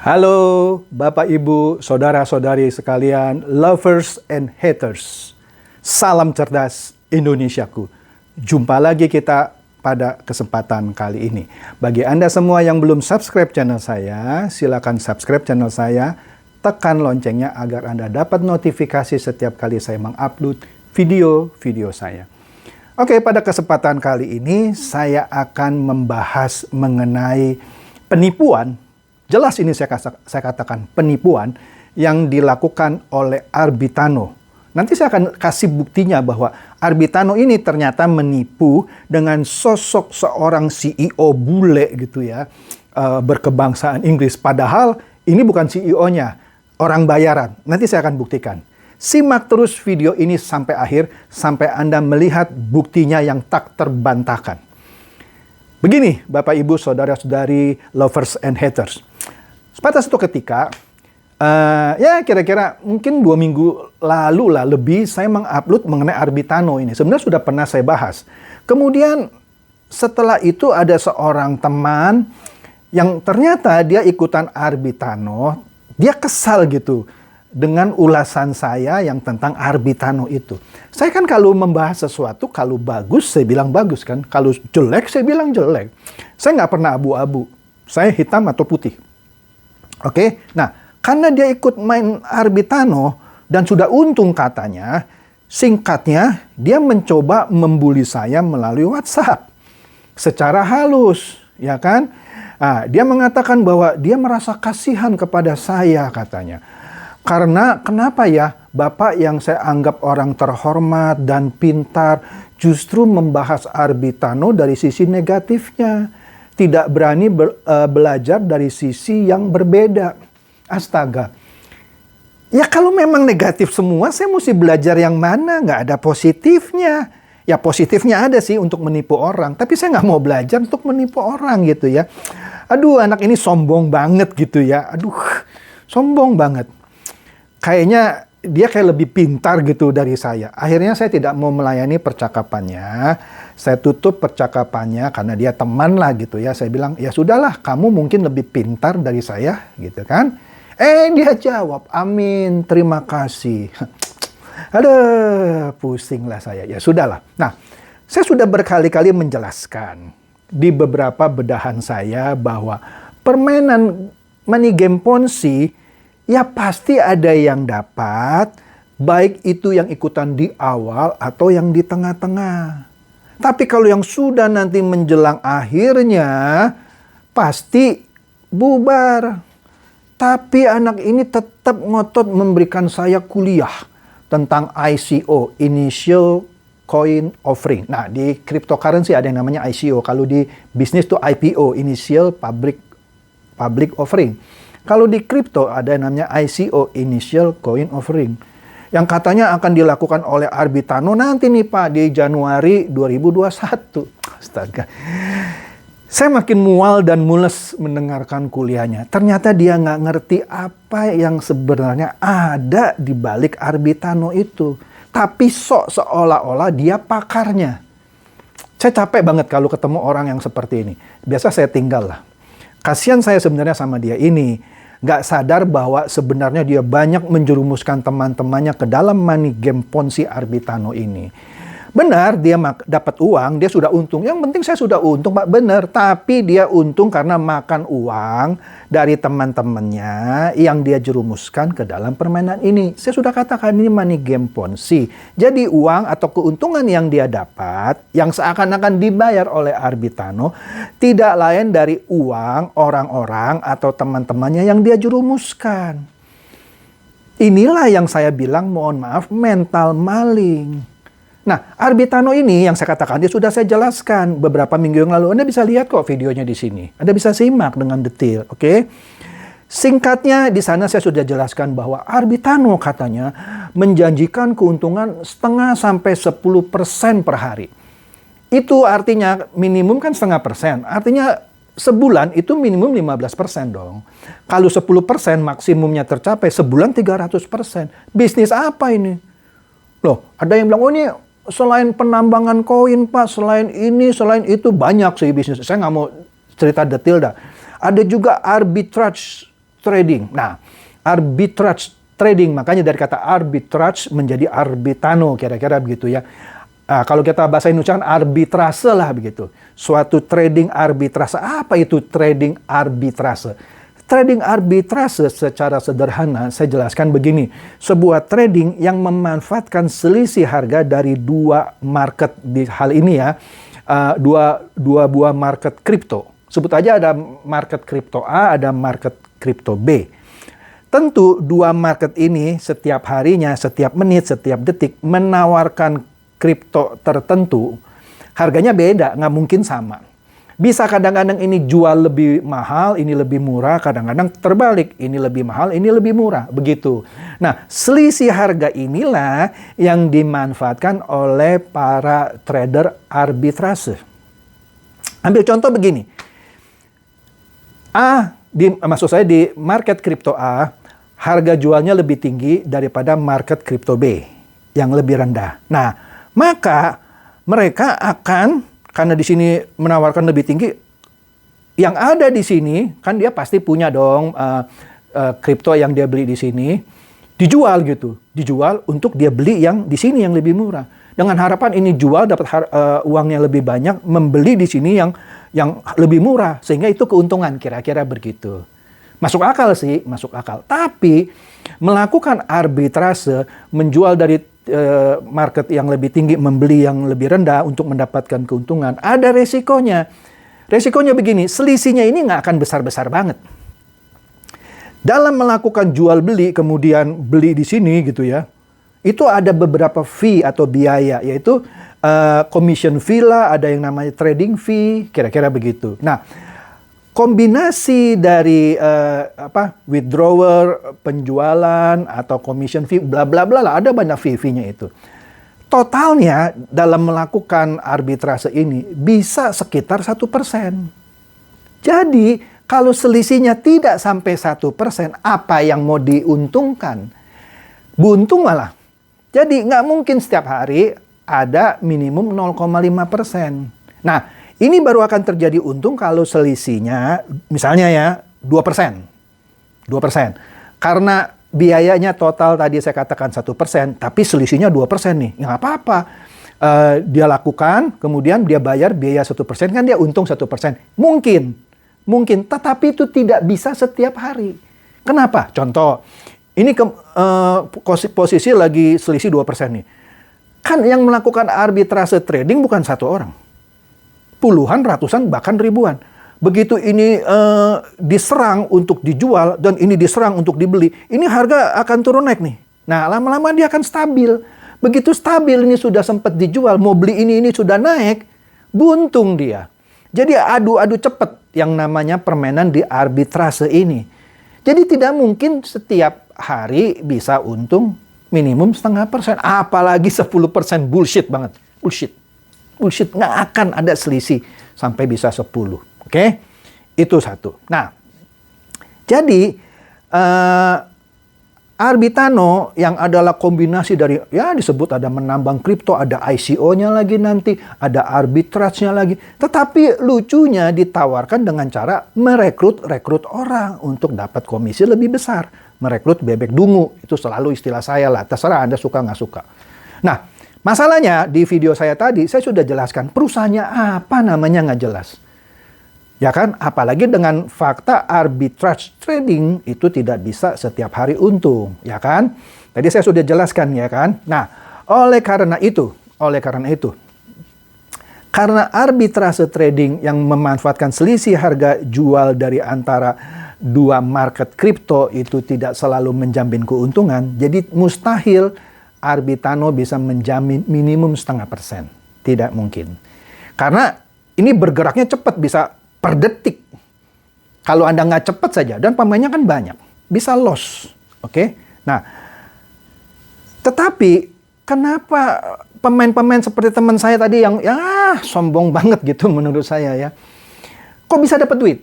Halo Bapak Ibu, Saudara-saudari sekalian, lovers and haters. Salam cerdas Indonesiaku. Jumpa lagi kita pada kesempatan kali ini. Bagi Anda semua yang belum subscribe channel saya, silakan subscribe channel saya, tekan loncengnya agar Anda dapat notifikasi setiap kali saya mengupload video-video saya. Oke, pada kesempatan kali ini saya akan membahas mengenai penipuan. Jelas ini saya katakan penipuan yang dilakukan oleh Arbitano. Nanti saya akan kasih buktinya bahwa Arbitano ini ternyata menipu dengan sosok seorang CEO bule gitu ya, berkebangsaan Inggris. Padahal ini bukan CEO-nya, orang bayaran. Nanti saya akan buktikan. Simak terus video ini sampai akhir, sampai Anda melihat buktinya yang tak terbantahkan. Begini Bapak Ibu, Saudara-saudari, lovers and haters. Pada suatu ketika, ya kira-kira mungkin 2 minggu lalu lah lebih, saya mengupload mengenai Arbitano ini. Sebenarnya sudah pernah saya bahas. Kemudian setelah itu ada seorang teman yang ternyata dia ikutan Arbitano. Dia kesal gitu dengan ulasan saya yang tentang Arbitano itu. Saya kan kalau membahas sesuatu, kalau bagus saya bilang bagus kan. Kalau jelek saya bilang jelek. Saya nggak pernah abu-abu. Saya hitam atau putih. Oke, nah karena dia ikut main Arbitano dan sudah untung katanya, singkatnya dia mencoba membuli saya melalui WhatsApp secara halus, ya kan? Nah, dia mengatakan bahwa dia merasa kasihan kepada saya katanya. Karena kenapa ya Bapak yang saya anggap orang terhormat dan pintar justru membahas Arbitano dari sisi negatifnya. Tidak berani belajar dari sisi yang berbeda. Astaga. Ya kalau memang negatif semua, saya mesti belajar yang mana? Nggak ada positifnya. Ya positifnya ada sih untuk menipu orang. Tapi saya nggak mau belajar untuk menipu orang gitu ya. Aduh, anak ini sombong banget gitu ya. Aduh, sombong banget. Kayaknya dia kayak lebih pintar gitu dari saya. Akhirnya saya tidak mau melayani percakapannya. Saya tutup percakapannya karena dia teman lah gitu ya. Saya bilang, ya sudahlah, kamu mungkin lebih pintar dari saya gitu kan. Dia jawab, amin, terima kasih. Aduh, pusing lah saya. Ya sudahlah. Nah, saya sudah berkali-kali menjelaskan di beberapa bedahan saya bahwa permainan money game Ponzi ya pasti ada yang dapat, baik itu yang ikutan di awal atau yang di tengah-tengah. Tapi kalau yang sudah nanti menjelang akhirnya, pasti bubar. Tapi anak ini tetap ngotot memberikan saya kuliah tentang ICO, Initial Coin Offering. Nah, di cryptocurrency ada yang namanya ICO. Kalau di bisnis itu IPO, Initial Public Offering. Kalau di kripto ada yang namanya ICO, Initial Coin Offering. Yang katanya akan dilakukan oleh Arbitano nanti nih Pak, di Januari 2021. Astaga. Saya makin mual dan mules mendengarkan kuliahnya. Ternyata dia nggak ngerti apa yang sebenarnya ada di balik Arbitano itu. Tapi seolah-olah dia pakarnya. Saya capek banget kalau ketemu orang yang seperti ini. Biasa saya tinggal lah. Kasihan saya sebenarnya sama dia ini. Nggak sadar bahwa sebenarnya dia banyak menjerumuskan teman-temannya ke dalam money game Ponzi Arbitano ini. Benar, dia dapat uang, dia sudah untung. Yang penting saya sudah untung, Pak, benar. Tapi dia untung karena makan uang dari teman-temannya yang dia jerumuskan ke dalam permainan ini. Saya sudah katakan ini money game Ponzi. Jadi uang atau keuntungan yang dia dapat, yang seakan-akan dibayar oleh Arbitano, tidak lain dari uang orang-orang atau teman-temannya yang dia jerumuskan. Inilah yang saya bilang, mohon maaf, mental maling. Nah, Arbitano ini yang saya katakan, dia sudah saya jelaskan beberapa minggu yang lalu. Anda bisa lihat kok videonya di sini. Anda bisa simak dengan detail, oke? Singkatnya, di sana saya sudah jelaskan bahwa Arbitano katanya menjanjikan keuntungan 0,5-10% per hari. Itu artinya minimum kan 0,5%. Artinya sebulan itu minimum 15% dong. Kalau 10% maksimumnya tercapai, sebulan 300%. Bisnis apa ini? Loh, ada yang bilang, oh ini selain penambangan koin Pak, selain ini, selain itu, banyak sih bisnis. Saya nggak mau cerita detail dah. Ada juga arbitrage trading. Nah, arbitrage trading, makanya dari kata arbitrage menjadi arbitano, kira-kira begitu ya. Kalau kita bahasa Indonesia kan arbitrase lah begitu. Suatu trading arbitrase. Apa itu trading arbitrase? Trading arbitrase secara sederhana saya jelaskan begini. Sebuah trading yang memanfaatkan selisih harga dari dua market, di hal ini ya, dua buah market kripto. Sebut aja ada market kripto A, ada market kripto B. Tentu dua market ini setiap harinya, setiap menit, setiap detik menawarkan kripto tertentu. Harganya beda, nggak mungkin sama. Bisa kadang-kadang ini jual lebih mahal, ini lebih murah, kadang-kadang terbalik, ini lebih mahal, ini lebih murah, begitu. Nah, selisih harga inilah yang dimanfaatkan oleh para trader arbitrase. Ambil contoh begini. Maksud saya di market kripto A, harga jualnya lebih tinggi daripada market kripto B yang lebih rendah. Nah, maka mereka akan, karena di sini menawarkan lebih tinggi, yang ada di sini kan dia pasti punya dong kripto yang dia beli di sini, dijual gitu, dijual untuk dia beli yang di sini yang lebih murah. Dengan harapan ini jual dapat uang yang lebih banyak, membeli di sini yang lebih murah, sehingga itu keuntungan, kira-kira begitu. Masuk akal sih, masuk akal. Tapi melakukan arbitrase, menjual dari market yang lebih tinggi, membeli yang lebih rendah untuk mendapatkan keuntungan, ada resikonya. Resikonya begini, selisihnya ini nggak akan besar-besar banget. Dalam melakukan jual beli, kemudian beli di sini gitu ya, itu ada beberapa fee atau biaya, yaitu commission fee lah, ada yang namanya trading fee, kira-kira begitu. Nah, kombinasi dari withdrawer, penjualan, atau commission fee, bla bla bla lah, ada banyak fee-nya itu. Totalnya dalam melakukan arbitrase ini bisa sekitar 1%. Jadi kalau selisihnya tidak sampai 1%, apa yang mau diuntungkan? Buntung malah. Jadi nggak mungkin setiap hari ada minimum 0,5%. Nah, ini baru akan terjadi untung kalau selisihnya misalnya ya 2%. 2%. Karena biayanya total tadi saya katakan 1%, tapi selisihnya 2% nih. Ya nggak apa-apa. Dia lakukan, kemudian dia bayar biaya 1%, kan dia untung 1%. Mungkin. Tetapi itu tidak bisa setiap hari. Kenapa? Contoh, ini posisi lagi selisih 2% nih. Kan yang melakukan arbitrase trading bukan satu orang. Puluhan, ratusan, bahkan ribuan. Begitu ini diserang untuk dijual dan ini diserang untuk dibeli, ini harga akan turun naik nih. Nah, lama-lama dia akan stabil. Begitu stabil ini sudah sempat dijual, mau beli ini sudah naik, buntung dia. Jadi adu-adu cepat yang namanya permainan di arbitrase ini. Jadi tidak mungkin setiap hari bisa untung minimum 0,5%, apalagi 10%, bullshit banget. Bullshit, nggak akan ada selisih sampai bisa 10. Oke? Itu satu. Nah, jadi Arbitano yang adalah kombinasi dari, ya disebut ada menambang kripto, ada ICO-nya lagi nanti, ada arbitrage-nya lagi. Tetapi lucunya ditawarkan dengan cara merekrut orang untuk dapat komisi lebih besar. Merekrut bebek dungu, itu selalu istilah saya lah, terserah Anda suka nggak suka. Nah, masalahnya di video saya tadi, saya sudah jelaskan perusahaannya apa namanya nggak jelas. Ya kan, apalagi dengan fakta arbitrage trading itu tidak bisa setiap hari untung, ya kan? Tadi saya sudah jelaskan, ya kan? Nah, oleh karena itu, karena arbitrase trading yang memanfaatkan selisih harga jual dari antara dua market kripto itu tidak selalu menjamin keuntungan, jadi mustahil Arbitano bisa menjamin minimum 0,5%. Tidak mungkin. Karena ini bergeraknya cepat, bisa per detik. Kalau Anda nggak cepat saja, dan pemainnya kan banyak, bisa loss. Oke? Nah, tetapi kenapa pemain-pemain seperti teman saya tadi yang ya sombong banget gitu menurut saya ya, kok bisa dapat duit?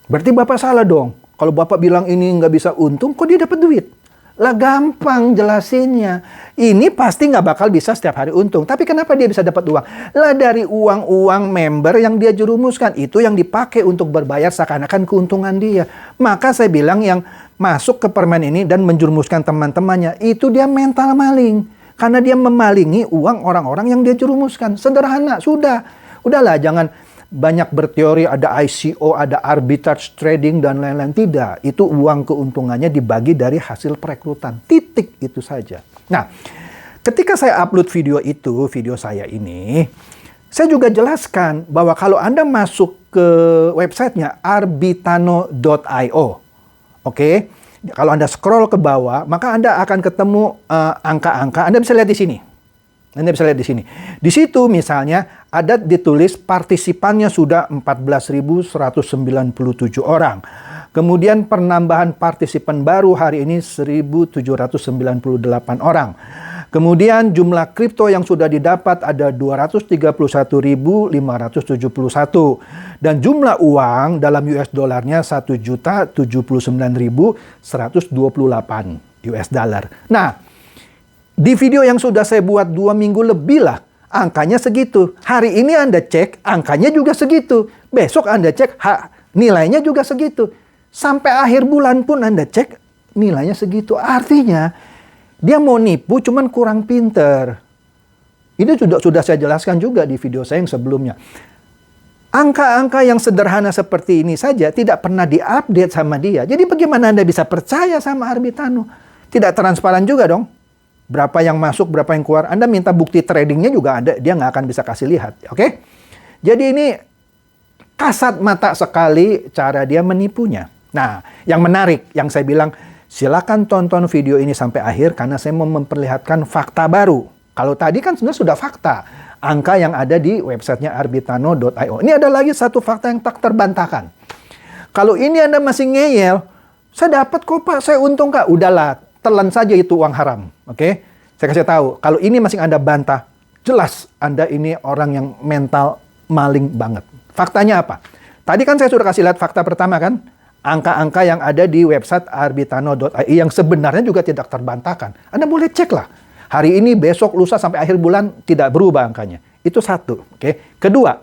Berarti Bapak salah dong. Kalau Bapak bilang ini nggak bisa untung, kok dia dapat duit? Lah gampang jelasinnya. Ini pasti nggak bakal bisa setiap hari untung. Tapi kenapa dia bisa dapat uang? Lah dari uang-uang member yang dia jerumuskan. Itu yang dipakai untuk berbayar seakan-akan keuntungan dia. Maka saya bilang yang masuk ke permen ini dan menjerumuskan teman-temannya. Itu dia mental maling. Karena dia memalingi uang orang-orang yang dia jerumuskan. Sederhana, sudah. Udahlah, jangan banyak berteori ada ICO, ada arbitrage trading, dan lain-lain. Tidak. Itu uang keuntungannya dibagi dari hasil perekrutan. Titik, itu saja. Nah, ketika saya upload video itu, video saya ini, saya juga jelaskan bahwa kalau Anda masuk ke websitenya arbitano.io, oke? Kalau Anda scroll ke bawah, maka Anda akan ketemu angka-angka. Anda bisa lihat di sini. Anda bisa lihat di sini. Di situ misalnya ada ditulis partisipannya sudah 14.197 orang. Kemudian penambahan partisipan baru hari ini 1.798 orang. Kemudian jumlah kripto yang sudah didapat ada 231.571. Dan jumlah uang dalam US dollarnya 1.079.128 US dollar. Nah, di video yang sudah saya buat 2 minggu lebih lah, angkanya segitu. Hari ini Anda cek, angkanya juga segitu. Besok Anda cek, nilainya juga segitu. Sampai akhir bulan pun Anda cek, nilainya segitu. Artinya, dia mau nipu cuman kurang pinter. Ini sudah saya jelaskan juga di video saya yang sebelumnya. Angka-angka yang sederhana seperti ini saja tidak pernah diupdate sama dia. Jadi bagaimana Anda bisa percaya sama Arbitano? Tidak transparan juga dong. Berapa yang masuk, berapa yang keluar. Anda minta bukti tradingnya juga dia nggak akan bisa kasih lihat. Oke? Jadi ini kasat mata sekali cara dia menipunya. Nah, yang menarik, yang saya bilang, silakan tonton video ini sampai akhir karena saya mau memperlihatkan fakta baru. Kalau tadi kan sebenarnya sudah fakta. Angka yang ada di websitenya arbitano.io. Ini ada lagi satu fakta yang tak terbantahkan. Kalau ini Anda masih ngeyel, saya dapat kok Pak, saya untung Kak. Udahlah, telan saja itu uang haram. Oke? Saya kasih tahu, kalau ini masih Anda bantah, jelas Anda ini orang yang mental maling banget. Faktanya apa? Tadi kan saya sudah kasih lihat fakta pertama kan? Angka-angka yang ada di website arbitano.io yang sebenarnya juga tidak terbantahkan. Anda boleh cek lah. Hari ini, besok, lusa, sampai akhir bulan tidak berubah angkanya. Itu satu. Oke? Kedua,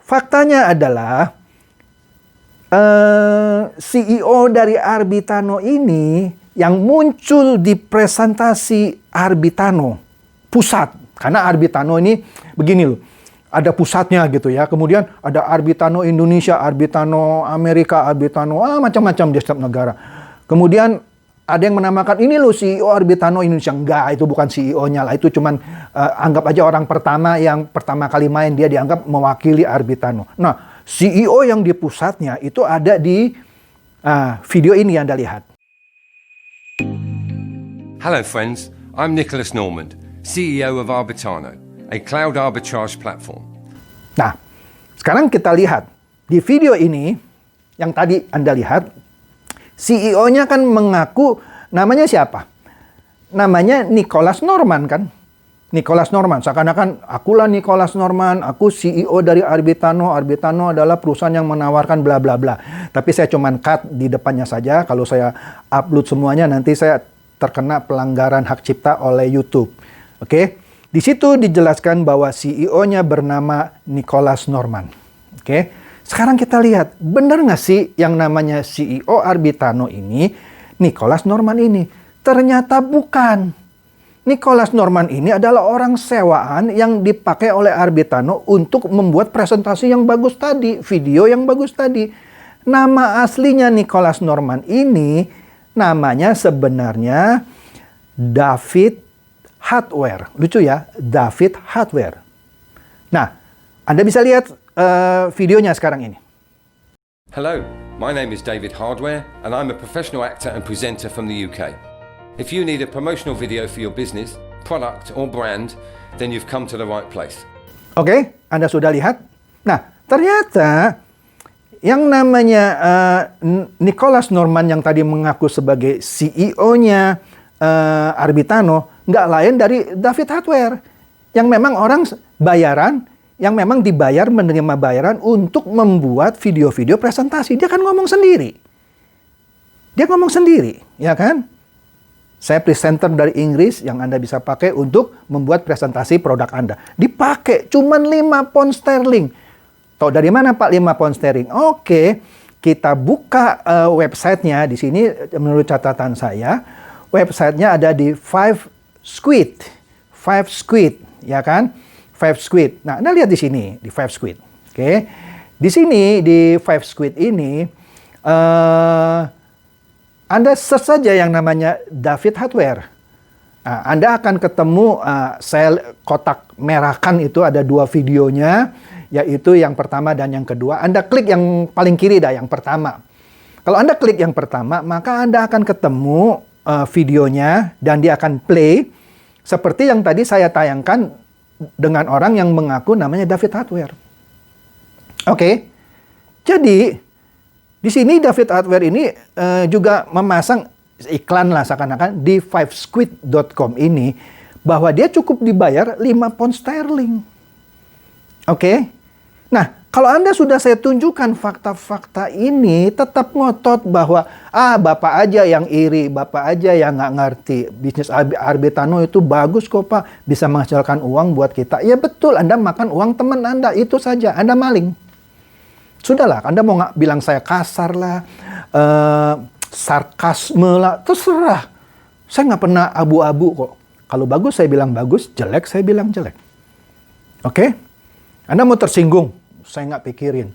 faktanya adalah CEO dari Arbitano ini yang muncul di presentasi Arbitano pusat. Karena Arbitano ini begini loh. Ada pusatnya gitu ya. Kemudian ada Arbitano Indonesia, Arbitano Amerika, Arbitano macam-macam di setiap negara. Kemudian ada yang menamakan ini loh CEO Arbitano Indonesia. Enggak, itu bukan CEO-nya lah. Itu cuman anggap aja orang pertama yang pertama kali main, dia dianggap mewakili Arbitano. Nah, CEO yang di pusatnya itu ada di video ini yang Anda lihat. Hello friends, I'm Nicholas Normand, CEO of Arbitano, a cloud arbitrage platform. Nah, sekarang kita lihat di video ini yang tadi Anda lihat, CEO-nya kan mengaku namanya siapa? Namanya Nicholas Norman kan? Nicholas Norman, seakan-akan akulah Nicholas Norman, aku CEO dari Arbitano. Arbitano adalah perusahaan yang menawarkan bla bla bla. Tapi saya cuman cut di depannya saja. Kalau saya upload semuanya nanti saya terkena pelanggaran hak cipta oleh YouTube. Oke? Di situ dijelaskan bahwa CEO-nya bernama Nicholas Norman. Oke? Sekarang kita lihat, benar nggak sih yang namanya CEO Arbitano ini, Nicholas Norman ini? Ternyata bukan. Nicholas Norman ini adalah orang sewaan yang dipakai oleh Arbitano untuk membuat presentasi yang bagus tadi, video yang bagus tadi. Nama aslinya Nicholas Norman ini, namanya sebenarnya David Hardware. Lucu ya, David Hardware. Nah, Anda bisa lihat videonya sekarang ini. Hello, my name is David Hardware and I'm a professional actor and presenter from the UK. If you need a promotional video for your business, product or brand, then you've come to the right place. Oke, Anda sudah lihat? Nah, ternyata yang namanya Nicholas Norman yang tadi mengaku sebagai CEO-nya Arbitano nggak lain dari David Hardware yang memang orang bayaran, yang memang dibayar menerima bayaran untuk membuat video-video presentasi. Dia kan ngomong sendiri. Dia ngomong sendiri, ya kan? Saya presenter dari Inggris yang Anda bisa pakai untuk membuat presentasi produk Anda. Dipakai cuman 5 pound sterling. Tahu dari mana Pak 5 pound sterling? Oke, kita buka websitenya di sini menurut catatan saya. Websitenya ada di Five Squid, ya kan? Five Squid. Nah, Anda lihat di sini di Five Squid. Oke, di sini di Five Squid ini Anda search saja yang namanya David Hardware. Nah, Anda akan ketemu saya kotak merahkan itu ada 2 videonya, yaitu yang pertama dan yang kedua. Anda klik yang paling kiri dah, yang pertama. Kalau Anda klik yang pertama, maka Anda akan ketemu videonya dan dia akan play seperti yang tadi saya tayangkan dengan orang yang mengaku namanya David Hardware. Oke, jadi di sini David Hardware ini juga memasang iklan lah seakan-akan di fivesquid.com ini bahwa dia cukup dibayar 5 pound sterling. Oke. Nah, kalau Anda sudah saya tunjukkan fakta-fakta ini tetap ngotot bahwa Bapak aja yang iri, Bapak aja yang nggak ngerti. Bisnis Arbitano itu bagus kok Pak, bisa menghasilkan uang buat kita. Ya betul, Anda makan uang teman Anda, itu saja. Anda maling. Sudahlah, Anda mau nggak bilang saya kasar lah, sarkasme lah, terserah. Saya nggak pernah abu-abu kok. Kalau bagus saya bilang bagus, jelek saya bilang jelek. Oke? Anda mau tersinggung, saya nggak pikirin.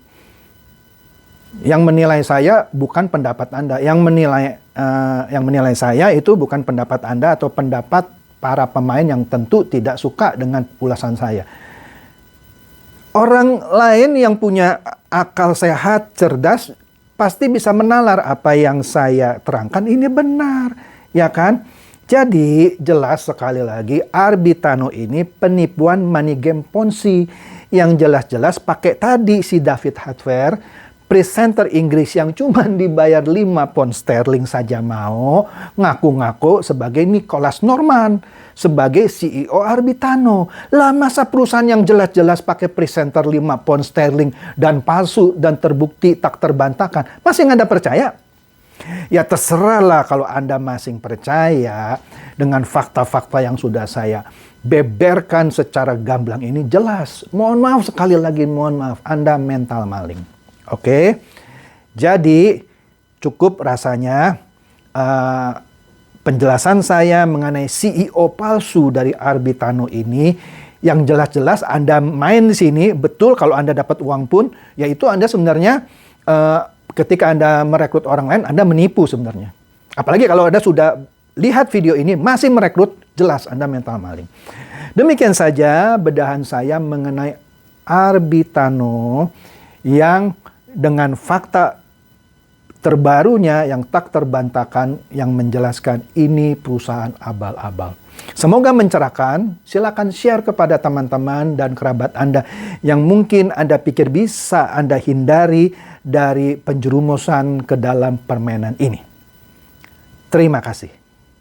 Yang menilai saya bukan pendapat Anda. Yang menilai saya itu bukan pendapat Anda atau pendapat para pemain yang tentu tidak suka dengan ulasan saya. Orang lain yang punya akal sehat, cerdas, pasti bisa menalar apa yang saya terangkan ini benar, ya kan? Jadi jelas sekali lagi Arbitano ini penipuan money game Ponzi yang jelas-jelas pakai tadi si David Hardware, presenter Inggris yang cuma dibayar 5 pound sterling saja mau ngaku-ngaku sebagai Nicholas Norman, sebagai CEO Arbitano. Lah masa perusahaan yang jelas-jelas pakai presenter 5 pound sterling dan palsu dan terbukti tak terbantahkan, masih nggak ada percaya? Ya terserahlah kalau Anda masing percaya dengan fakta-fakta yang sudah saya beberkan secara gamblang ini jelas. Mohon maaf sekali lagi, mohon maaf, Anda mental maling. Oke, jadi cukup rasanya penjelasan saya mengenai CEO palsu dari Arbitano ini yang jelas-jelas Anda main di sini, betul kalau Anda dapat uang pun, yaitu Anda sebenarnya ketika Anda merekrut orang lain, Anda menipu sebenarnya. Apalagi kalau Anda sudah lihat video ini masih merekrut, jelas Anda mental maling. Demikian saja bedahan saya mengenai Arbitano yang dengan fakta terbarunya yang tak terbantahkan yang menjelaskan ini perusahaan abal-abal. Semoga mencerahkan. Silakan share kepada teman-teman dan kerabat Anda yang mungkin Anda pikir bisa Anda hindari dari penjerumusan ke dalam permainan ini. Terima kasih.